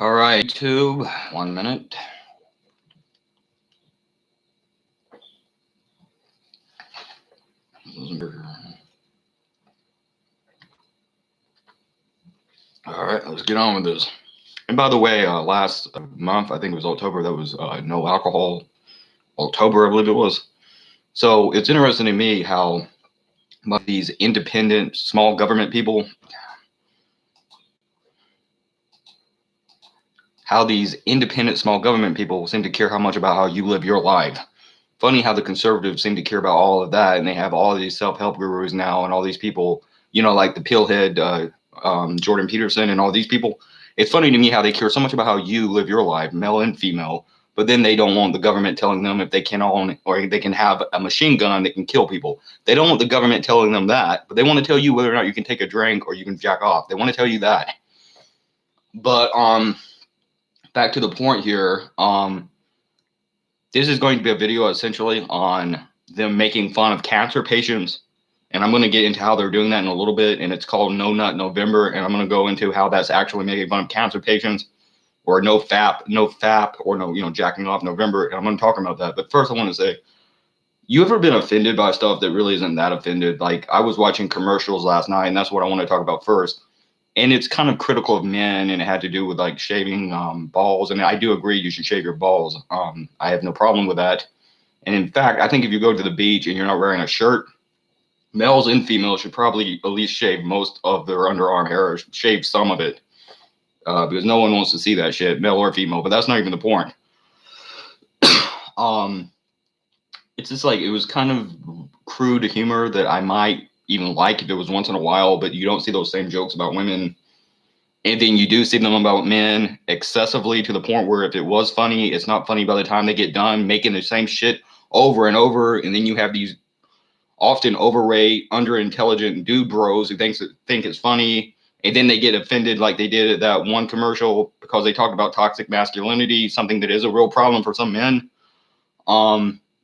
All right, YouTube, 1 minute. All right, let's get on with this. And by the way, last month, I think it was October, that was no alcohol. October, I believe it was. So it's interesting to me how these independent small government people, seem to care how much about how you live your life. Funny how the conservatives seem to care about all of that, and they have all of these self-help gurus now and all these people, like the pillhead Jordan Peterson and all these people. It's funny to me how they care so much about how you live your life, male and female, but then they don't want the government telling them if they can own or they can have a machine gun that can kill people. They don't want the government telling them that, but they want to tell you whether or not you can take a drink or you can jack off. They want to tell you that. But back to the point here. This is going to be a video essentially on them making fun of cancer patients. And I'm going to get into how they're doing that in a little bit. And it's called No Nut November. And I'm going to go into how that's actually making fun of cancer patients, or no FAP, or no, jacking off November. And I'm going to talk about that. But first I want to say, you ever been offended by stuff that really isn't that offended? Like, I was watching commercials last night, and that's what I want to talk about first. And it's kind of critical of men, and it had to do with like shaving balls. And I do agree you should shave your balls. I have no problem with that. And in fact, I think if you go to the beach and you're not wearing a shirt, males and females should probably at least shave most of their underarm hair, or shave some of it, because no one wants to see that shit, male or female. But that's not even the point. It's just like, it was kind of crude humor that I might even like if it was once in a while, but you don't see those same jokes about women. And then you do see them about men excessively, to the point where if it was funny, it's not funny by the time they get done making the same shit over and over. And then you have these often overweight, underintelligent dude bros who think it's funny, and then they get offended like they did at that one commercial because they talked about toxic masculinity, something that is a real problem for some men.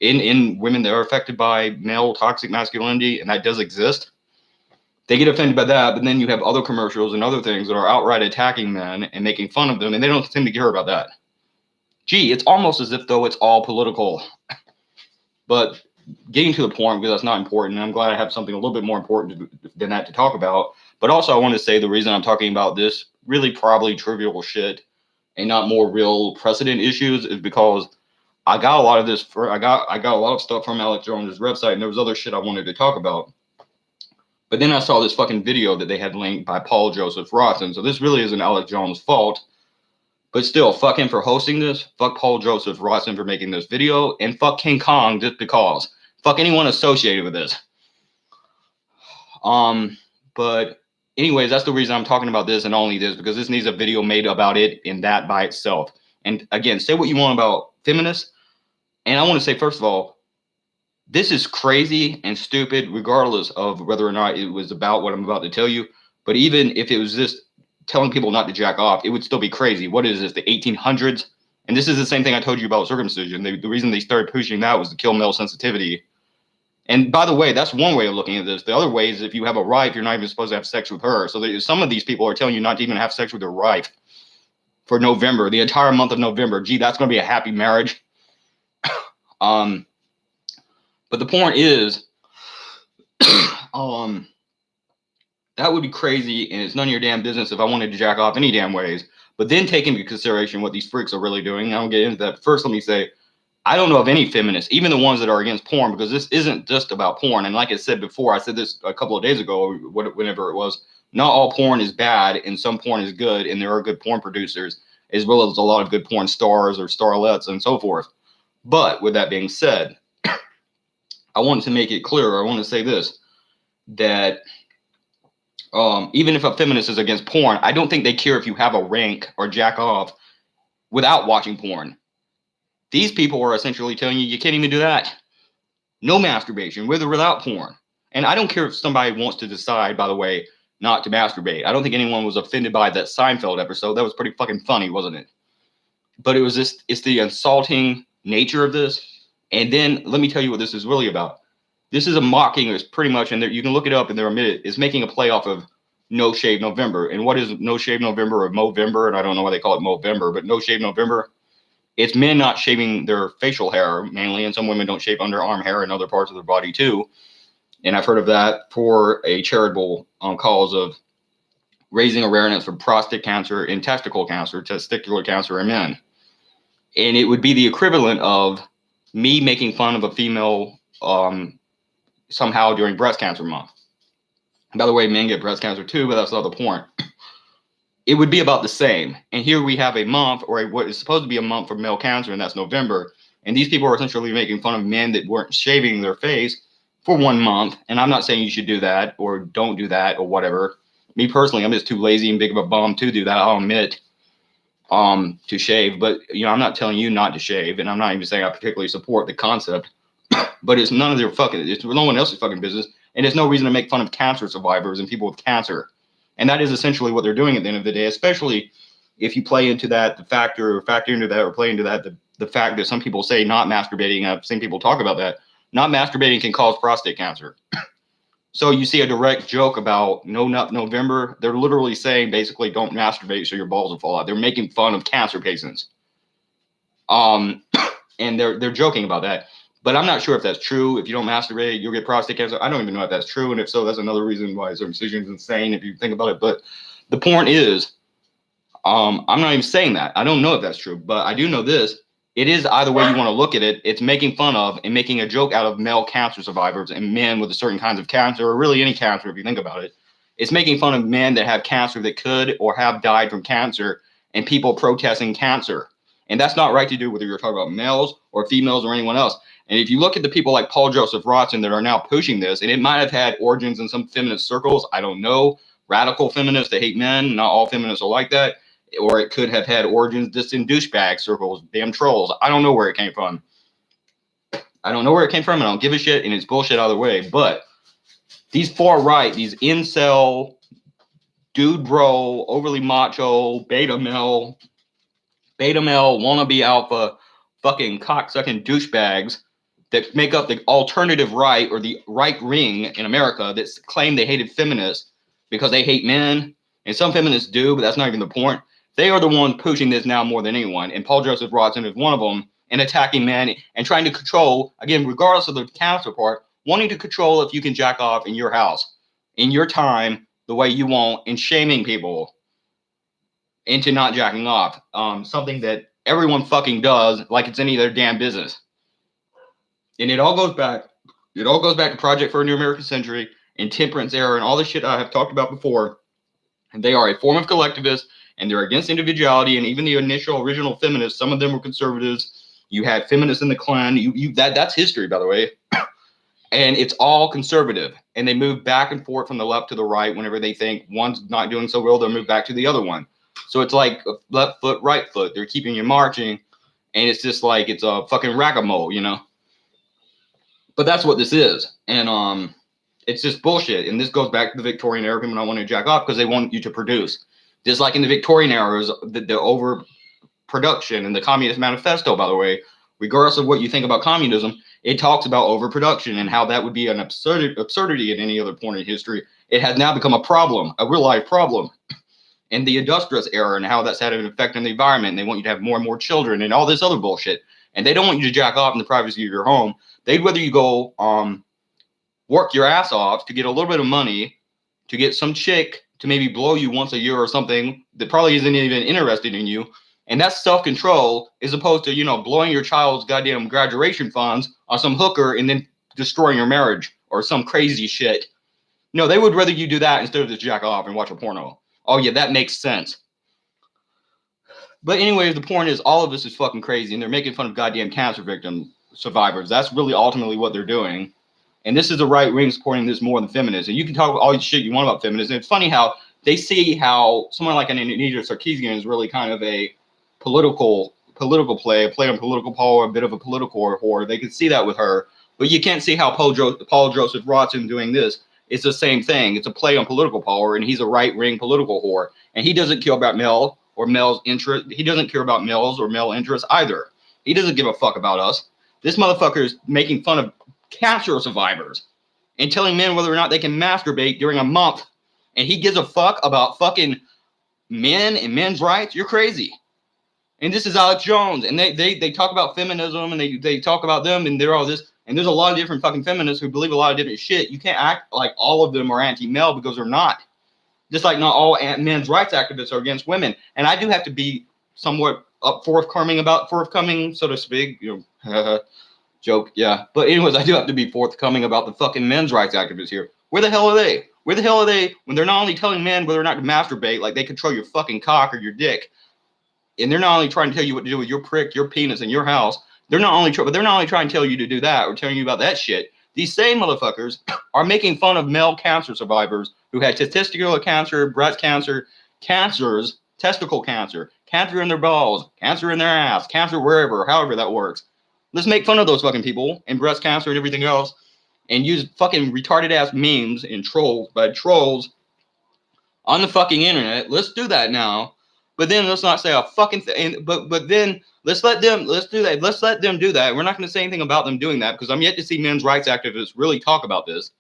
In women that are affected by male toxic masculinity, and that does exist. They get offended by that, but then you have other commercials and other things that are outright attacking men and making fun of them, and they don't seem to care about that. Gee, it's almost as if, though, it's all political. But getting to the point, because that's not important, and I'm glad I have something a little bit more important than that to talk about. But also, I want to say the reason I'm talking about this really probably trivial shit and not more real precedent issues is because I got a lot of this I got a lot of stuff from Alex Jones' website, and there was other shit I wanted to talk about. But then I saw this fucking video that they had linked by Paul Joseph Watson. So this really isn't Alex Jones' fault. But still, fuck him for hosting this. Fuck Paul Joseph Watson for making this video. And fuck King Kong just because. Fuck anyone associated with this. But anyways, that's the reason I'm talking about this, and only this, because this needs a video made about it in that by itself. And again, say what you want about feminists. And I want to say, first of all, this is crazy and stupid, regardless of whether or not it was about what I'm about to tell you. But even if it was just telling people not to jack off, it would still be crazy. What is this, the 1800s? And this is the same thing I told you about circumcision. The reason they started pushing that was to kill male sensitivity. And by the way, that's one way of looking at this. The other way is, if you have a wife, you're not even supposed to have sex with her. So some of these people are telling you not to even have sex with their wife for November, the entire month of November. Gee, that's going to be a happy marriage. But the point is, that would be crazy, and it's none of your damn business if I wanted to jack off any damn ways. But then take into consideration what these freaks are really doing. I'll get into that. First, let me say, I don't know of any feminists, even the ones that are against porn, because this isn't just about porn. And like I said before, I said this a couple of days ago, whenever it was, not all porn is bad, and some porn is good, and there are good porn producers, as well as a lot of good porn stars or starlets and so forth. But with that being said, I wanted to make it clear, I want to say this, that even if a feminist is against porn, I don't think they care if you have a rank or jack off without watching porn. These people are essentially telling you can't even do that. No masturbation, with or without porn. And I don't care if somebody wants to decide, by the way, not to masturbate. I don't think anyone was offended by that Seinfeld episode. That was pretty fucking funny, wasn't it? But it's the insulting nature of this. And then let me tell you what this is really about. This is a mocking, is pretty much, and you can look it up and they'll admit it, is making a play off of No Shave November. And what is No Shave November or Movember? And I don't know why they call it Movember, but No Shave November. It's men not shaving their facial hair mainly, and some women don't shave underarm hair and other parts of their body too. And I've heard of that for a charitable cause of raising awareness for prostate cancer and testicular cancer in men. And it would be the equivalent of me making fun of a female somehow during breast cancer month. By the way, men get breast cancer too, but that's not the point. It would be about the same. And here we have a month, or what is supposed to be a month for male cancer, and that's November. And these people are essentially making fun of men that weren't shaving their face for 1 month. And I'm not saying you should do that or don't do that or whatever. Me personally, I'm just too lazy and big of a bum to do that. I'll admit to shave, but I'm not telling you not to shave, and I'm not even saying I particularly support the concept. But it's none of their fucking. It's no one else's fucking business, and there's no reason to make fun of cancer survivors and people with cancer. And that is essentially what they're doing at the end of the day, especially if you play into that, the fact that some people say not masturbating. I've seen people talk about that. Not masturbating can cause prostate cancer. So you see a direct joke about No Nut November. They're literally saying basically don't masturbate so your balls will fall out. They're making fun of cancer patients. And they're joking about that. But I'm not sure if that's true. If you don't masturbate, you'll get prostate cancer. I don't even know if that's true. And if so, that's another reason why circumcision is insane if you think about it. But the point is, I'm not even saying that. I don't know if that's true. But I do know this. It is either way you want to look at it. It's making fun of and making a joke out of male cancer survivors and men with certain kinds of cancer, or really any cancer if you think about it. It's making fun of men that have cancer that could or have died from cancer and people protesting cancer. And that's not right to do, whether you're talking about males or females or anyone else. And if you look at the people like Paul Joseph Watson that are now pushing this, and it might have had origins in some feminist circles, I don't know, radical feminists that hate men, not all feminists are like that, or it could have had origins just in douchebag circles, damn trolls. I don't know where it came from. I don't give a shit, and it's bullshit either way. But these far right, these incel, dude bro, overly macho, beta male, wannabe alpha, fucking cocksucking douchebags that make up the alternative right, or the right ring in America, that claim they hated feminists because they hate men. And some feminists do, but that's not even the point. They are the ones pushing this now more than anyone. And Paul Joseph Watson is one of them, and attacking men and trying to control, again, regardless of the cancer part, wanting to control if you can jack off in your house, in your time, the way you want, and shaming people into not jacking off. Something that everyone fucking does, like it's any of their damn business. And it all goes back to Project for a New American Century and Temperance Era and all the shit I have talked about before. And they are a form of collectivist, and they're against individuality. And even the initial original feminists, some of them were conservatives. You had feminists in the Klan. That's history, by the way. And it's all conservative. And they move back and forth from the left to the right. Whenever they think one's not doing so well, they'll move back to the other one. So it's like left foot, right foot. They're keeping you marching. And it's just like it's a fucking whack-a-mole, But that's what this is. And it's just bullshit. And this goes back to the Victorian era. People don't want to jack off because they want you to produce. Just like in the Victorian era, the overproduction, and the Communist Manifesto, by the way, regardless of what you think about communism, it talks about overproduction and how that would be an absurdity at any other point in history. It has now become a problem, a real life problem. And the industrialist era, and how that's had an effect on the environment. And they want you to have more and more children and all this other bullshit. And they don't want you to jack off in the privacy of your home. They'd rather you go work your ass off to get a little bit of money, to get some chick to maybe blow you once a year or something that probably isn't even interested in you. And that's self-control, as opposed to, blowing your child's goddamn graduation funds on some hooker and then destroying your marriage or some crazy shit. No, they would rather you do that instead of just jack off and watch a porno. Oh, yeah, that makes sense. But anyways, the point is, all of this is fucking crazy, and they're making fun of goddamn cancer victim survivors. That's really ultimately what they're doing. And this is the right wing supporting this more than feminists. And you can talk all the shit you want about feminists. And it's funny how they see how someone like an Anita Sarkeesian is really kind of a political play, a play on political power, a bit of a political whore. They can see that with her. But you can't see how Paul Joseph Watson doing this. It's the same thing. It's a play on political power, and he's a right-wing political whore. And he doesn't care about male or male's interest. He doesn't care about males or male interests either. He doesn't give a fuck about us. This motherfucker is making fun of cancer survivors and telling men whether or not they can masturbate during a month and he gives a fuck about fucking men and men's rights, you're crazy. And this is Alex Jones, and they talk about feminism, and they talk about them, and they're all this, and there's a lot of different fucking feminists who believe a lot of different shit. You can't act like all of them are anti-male, because they're not. Just like not all men's rights activists are against women. And I do have to be somewhat forthcoming, so to speak, joke, yeah. But anyways, I do have to be forthcoming about the fucking men's rights activists here. Where the hell are they? Where the hell are they when they're not only telling men whether or not to masturbate, like they control your fucking cock or your dick, and they're not only trying to tell you what to do with your prick, your penis, and your house. They're not only trying to tell you to do that or telling you about that shit. These same motherfuckers are making fun of male cancer survivors who had testicular cancer, breast cancer, cancers, testicle cancer, cancer in their balls, cancer in their ass, cancer wherever, however that works. Let's make fun of those fucking people and breast cancer and everything else, and use fucking retarded ass memes and trolls on the fucking internet. Let's do that now. But then let's not say a fucking thing. But then let's do that. Let's let them do that. We're not going to say anything about them doing that, because I'm yet to see men's rights activists really talk about this.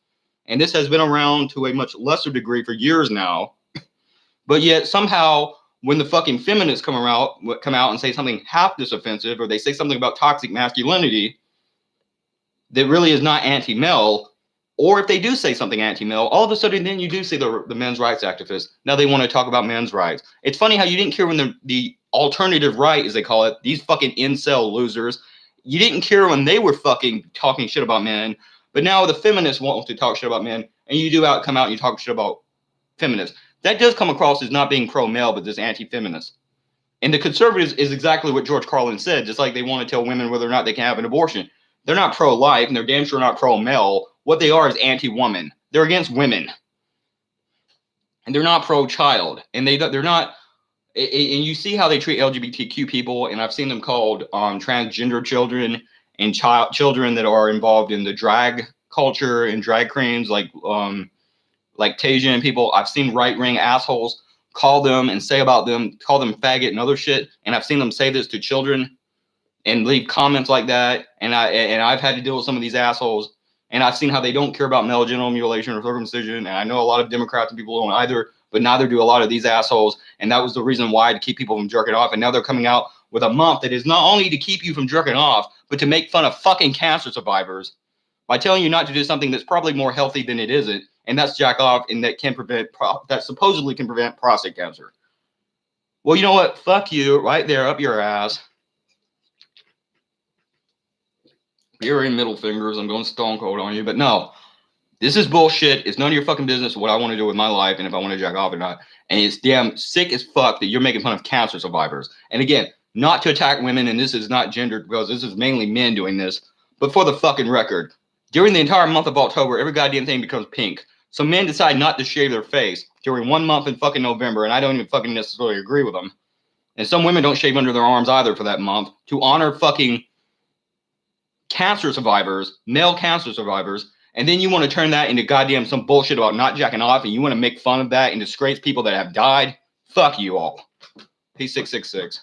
And this has been around to a much lesser degree for years now. But yet somehow when the fucking feminists come out and say something half this offensive, or they say something about toxic masculinity that really is not anti-male, or if they do say something anti-male, all of a sudden then you do see the men's rights activists. Now they want to talk about men's rights. It's funny how you didn't care when the alternative right, as they call it, these fucking incel losers, you didn't care when they were fucking talking shit about men, but now the feminists want to talk shit about men, and you come out and you talk shit about feminists. That does come across as not being pro-male, but just anti-feminist. And the conservatives is exactly what George Carlin said, just like they want to tell women whether or not they can have an abortion. They're not pro-life, and they're damn sure not pro-male. What they are is anti-woman. They're against women. And they're not pro-child. And they're not, and you see how they treat LGBTQ people, and I've seen them called transgender children and children that are involved in the drag culture and drag queens, like Tasia people. I've seen right-wing assholes call them and say about them, call them faggot and other shit. And I've seen them say this to children and leave comments like that. And I've had to deal with some of these assholes. And I've seen how they don't care about male genital mutilation or circumcision. And I know a lot of Democrats and people don't either, but neither do a lot of these assholes. And that was the reason why, to keep people from jerking off. And now they're coming out with a month that is not only to keep you from jerking off, but to make fun of fucking cancer survivors by telling you not to do something that's probably more healthy than it isn't. And that's jack off, and that supposedly can prevent prostate cancer. Well, you know what? Fuck you right there up your ass. You're in middle fingers. I'm going stone cold on you. But no, this is bullshit. It's none of your fucking business what I want to do with my life and if I want to jack off or not. And it's damn sick as fuck that you're making fun of cancer survivors. And again, not to attack women, and this is not gendered, because this is mainly men doing this. But for the fucking record, during the entire month of October, every goddamn thing becomes pink. So men decide not to shave their face during 1 month in fucking November, and I don't even fucking necessarily agree with them. And some women don't shave under their arms either for that month to honor fucking cancer survivors, male cancer survivors. And then you want to turn that into goddamn some bullshit about not jacking off, and you want to make fun of that and disgrace people that have died. Fuck you all. Peace 666.